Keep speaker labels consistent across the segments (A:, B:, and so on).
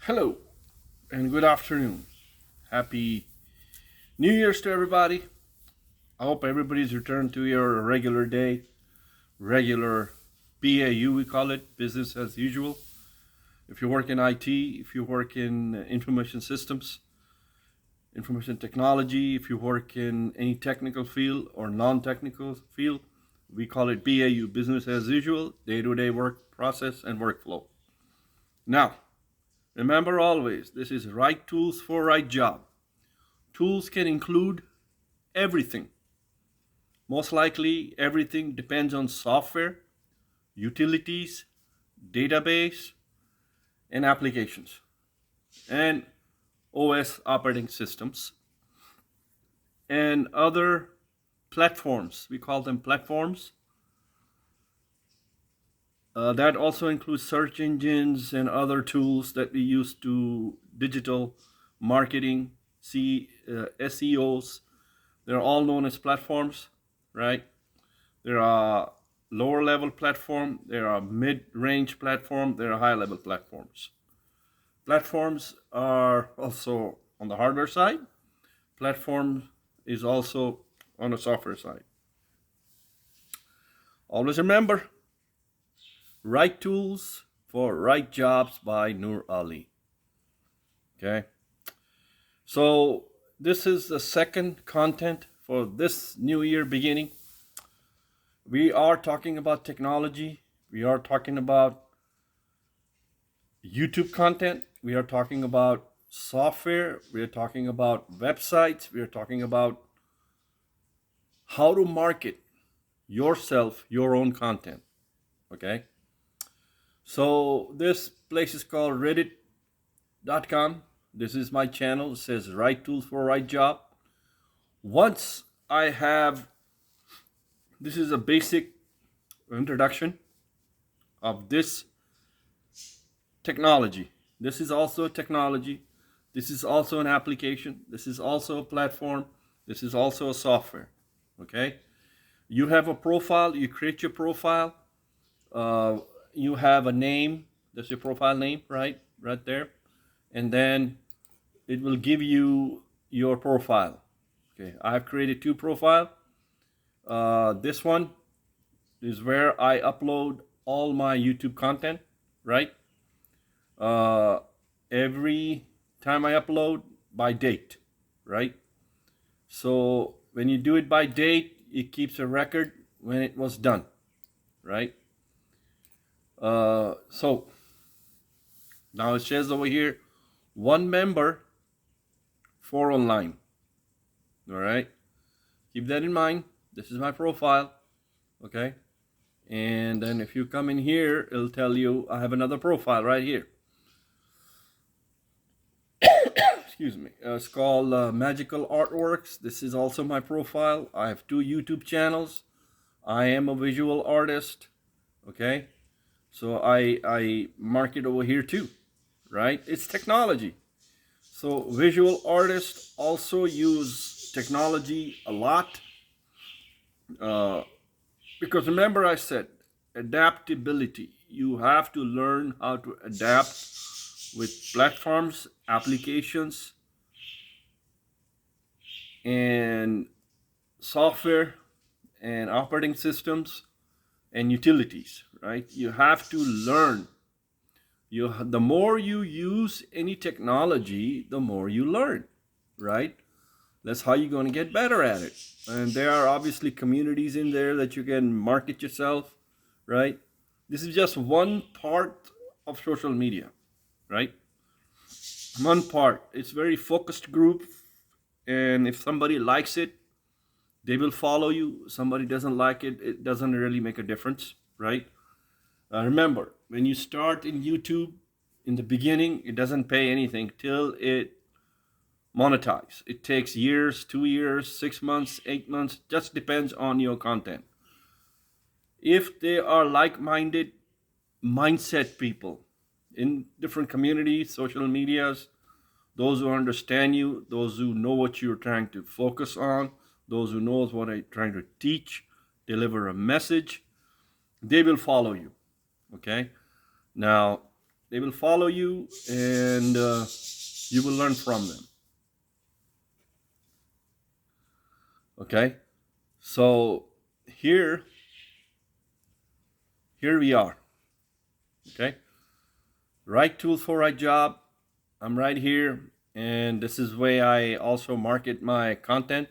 A: Hello and good afternoon. Happy New Year's to everybody. I hope everybody's returned to your regular day, regular BAU, we call it, business as usual. If you work in IT, if you work in information systems, information technology, if you work in any technical field or non-technical field, we call it BAU, business as usual, day-to-day work process and workflow. Now, remember always, this is right tools for right job. Tools can include everything. Most likely, everything depends on software, utilities, database, and applications, and OS operating systems, and other platforms. We call them platforms. That also includes search engines and other tools that we use to digital marketing, SEOs. They're all known as platforms, right? There are lower level platform, there are mid-range platform, there are high level platforms. Platforms are also on the hardware side. Platform is also on the software side. Always remember, right tools for right jobs by Noor Ali. Okay. So this is the second content for this new year beginning. We are talking about technology. We are talking about YouTube content. We are talking about software. We are talking about websites. We are talking about how to market yourself, your own content. Okay. So this place is called reddit.com. This is my channel. It says right tools for right job. Once I have, this is a basic introduction of this technology. This is also a technology. This is also an application. This is also a platform. This is also a software. Okay. You have a profile. You create your profile. You have a name. That's your profile name, right there. And then it will give you your profile. Okay, I've created two profiles. This one is where I upload all my YouTube content, right? Every time I upload by date, right? So when you do it by date, it keeps a record when it was done, right? So now it says over here, one member, 4 online. All right. Keep that in mind. This is my profile. Okay. And then if you come in here, it'll tell you I have another profile right here. Excuse me. It's called Magical Artworks. This is also my profile. I have 2 YouTube channels. I am a visual artist. Okay. So I market over here too, right? It's technology. So visual artists also use technology a lot. Because remember I said adaptability. You have to learn how to adapt with platforms, applications, and software and operating systems and utilities, right? You have to learn. The more you use any technology, the more you learn, right? That's how you're going to get better at it. And there are obviously communities in there that you can market yourself, right? This is just one part of social media, right? One part. It's very focused group. And if somebody likes it, they will follow you. Somebody doesn't like it, it doesn't really make a difference, right? Remember, when you start in YouTube, in the beginning, it doesn't pay anything till it monetize. It takes years, 2 years, 6 months, 8 months, just depends on your content. If they are like-minded mindset people in different communities, social medias, those who understand you, those who know what you're trying to focus on, those who knows what I'm trying to teach, deliver a message, they will follow you. Okay. Now, they will follow you, and you will learn from them. Okay, so here we are. Okay, right tools for right job. I'm right here, and this is where I also market my content.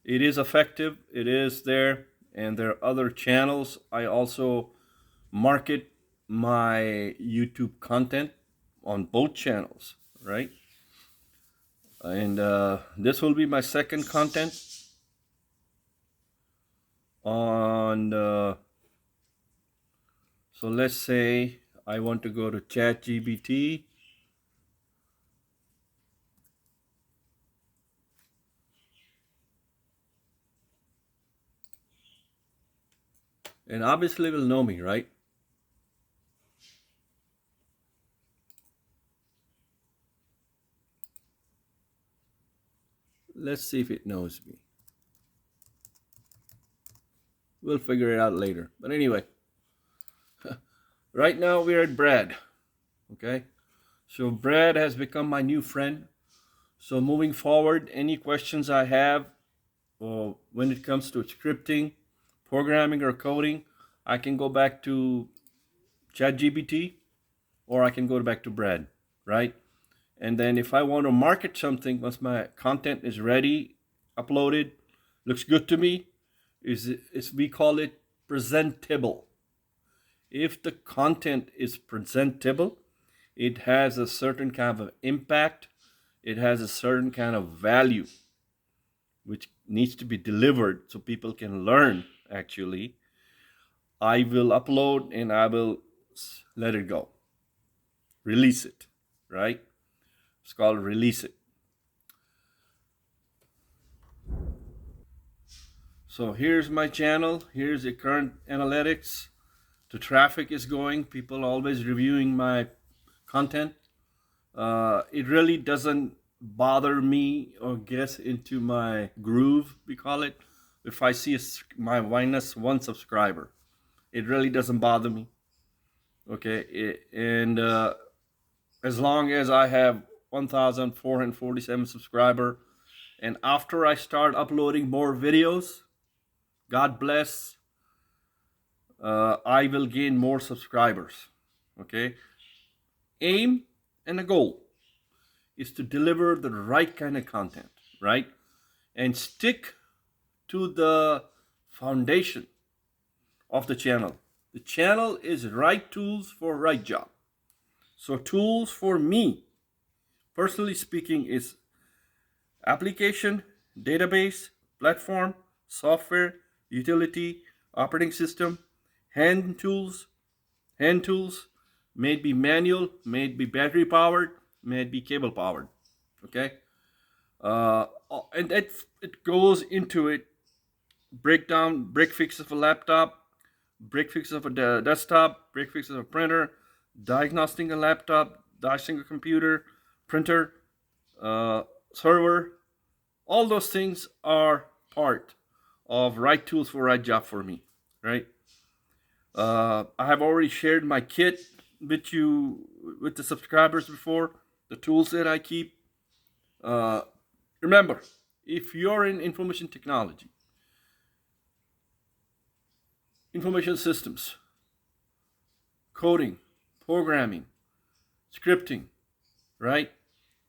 A: It is effective, it is there, and there are other channels. I also market my YouTube content on both channels, right? And this will be my second content on so let's say I want to go to ChatGPT. And obviously will know me, right? Let's see if it knows me. We'll figure it out later. But anyway, right now we're at Brad. Okay, so Brad has become my new friend. So moving forward, any questions I have when it comes to scripting, programming, or coding, I can go back to ChatGPT, or I can go back to Brad, right? And then if I want to market something, once my content is ready, uploaded, looks good to me, we call it presentable. If the content is presentable, it has a certain kind of impact, it has a certain kind of value, which needs to be delivered so people can learn, actually, I will upload and I will let it go. Release it, right? It's called release it. So here's my channel. Here's the current analytics. The traffic is going. People always reviewing my content. It really doesn't bother me or get into my groove, we call it. If I see my minus one subscriber, it really doesn't bother me. Okay, and as long as I have 1,447 subscriber, and after I start uploading more videos, God bless, I will gain more subscribers. Okay, aim and a goal is to deliver the right kind of content, right? And stick to the foundation of the channel. The channel is right tools for right job. So tools for me, personally speaking, is application, database, platform, software, utility, operating system, hand tools, may it be manual, may it be battery powered, may it be cable powered. Okay, and it goes into it. Break fix of a laptop, break fix of a desktop, break fix of a printer, diagnosing a laptop, diagnosing a computer, printer, server. All those things are part of right tools for right job for me, right? I have already shared my kit with you, with the subscribers before, the tools that I keep. Remember, if you're in information technology, information systems, coding, programming, scripting, right?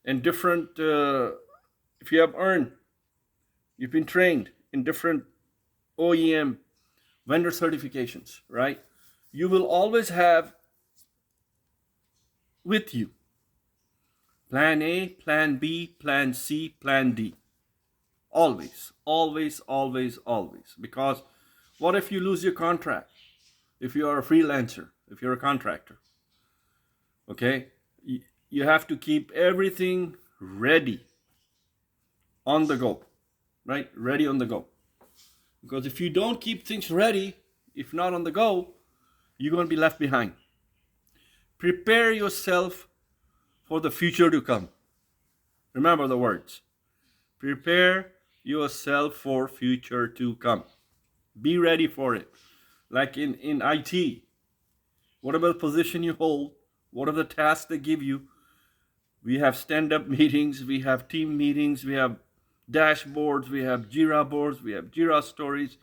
A: And different, if you have you've been trained in different OEM vendor certifications, right? You will always have with you plan A, plan B, plan C, plan D. Always, always, always, always. Because what if you lose your contract? If you are a freelancer, if you're a contractor, okay? You have to keep everything ready on the go, right? Ready on the go. Because if you don't keep things ready, if not on the go, you're going to be left behind. Prepare yourself for the future to come. Remember the words. Prepare yourself for future to come. Be ready for it. Like in IT, whatever position you hold, What are the tasks they give you? We have stand-up meetings, we have team meetings, we have dashboards, we have Jira boards, we have Jira stories.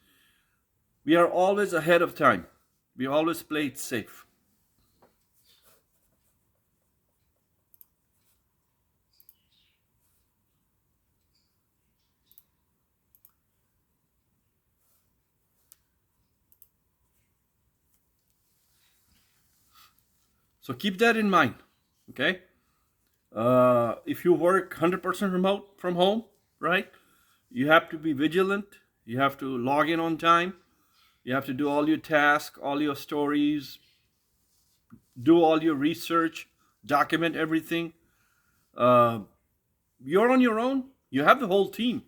A: We are always ahead of time. We always play it safe. So keep that in mind, okay? If you work 100% remote from home, right? You have to be vigilant. You have to log in on time. You have to do all your tasks, all your stories, do all your research, document everything. You're on your own. You have the whole team.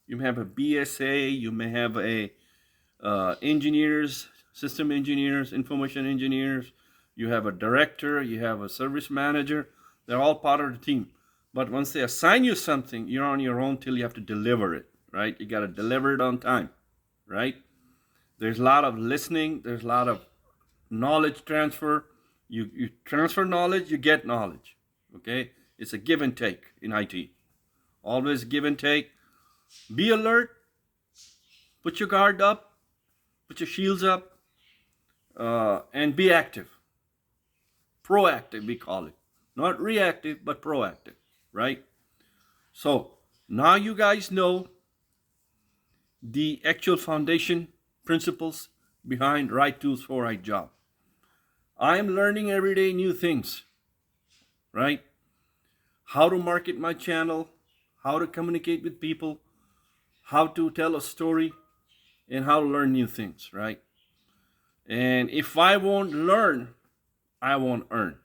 A: You may have a BSA, you may have a engineers, system engineers, information engineers. You have a director, you have a service manager. They're all part of the team. But once they assign you something, you're on your own till you have to deliver it, right? You got to deliver it on time, right? There's a lot of listening. There's a lot of knowledge transfer. You transfer knowledge, you get knowledge, okay? It's a give and take in IT. Always give and take. Be alert. Put your guard up. Put your shields up. And be active. Proactive, we call it. Not reactive, but proactive, right? So now you guys know the actual foundation principles behind right tools for right job. I'm learning every day new things, right? How to market my channel, how to communicate with people, how to tell a story, and how to learn new things, right? And if I won't learn, I won't earn.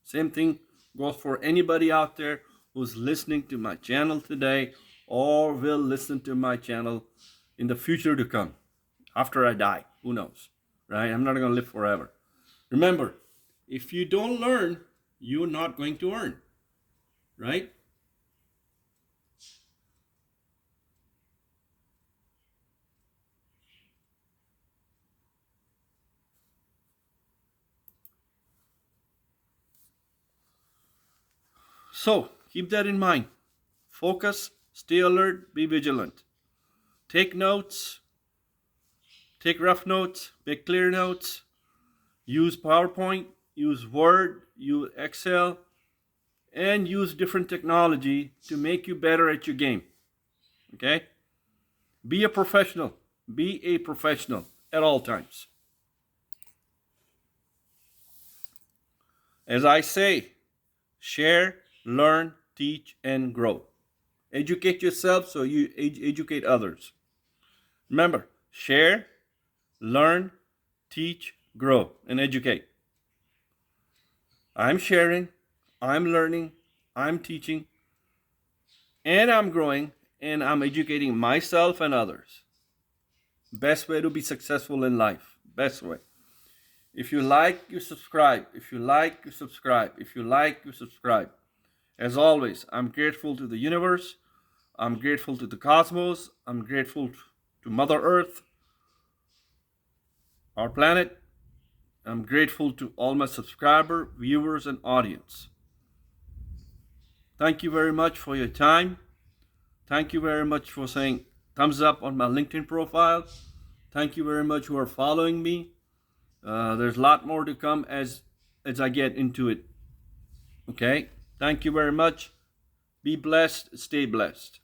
A: Same thing goes for anybody out there who's listening to my channel today or will listen to my channel in the future to come. After I die, who knows, right? I'm not going to live forever. Remember, if you don't learn, you're not going to earn, right? So keep that in mind. Focus, stay alert, be vigilant. Take notes, take rough notes, make clear notes. Use PowerPoint, use Word, use Excel, and use different technology to make you better at your game. Okay? Be a professional. Be a professional at all times. As I say, share, learn, teach, and grow. Educate yourself so you educate others. Remember, share, learn, teach, grow, and educate. I'm sharing, I'm learning, I'm teaching, and I'm growing, and I'm educating myself and others. Best way to be successful in life. Best way. If you like, you subscribe. If you like, you subscribe. If you like, you subscribe. As always, I'm grateful to the universe. I'm grateful to the cosmos. I'm grateful to Mother Earth, our planet. I'm grateful to all my subscribers, viewers, and audience. Thank you very much for your time. Thank you very much for saying thumbs up on my LinkedIn profile. Thank you very much who are following me. There's a lot more to come as I get into it. Okay? Thank you very much. Be blessed. Stay blessed.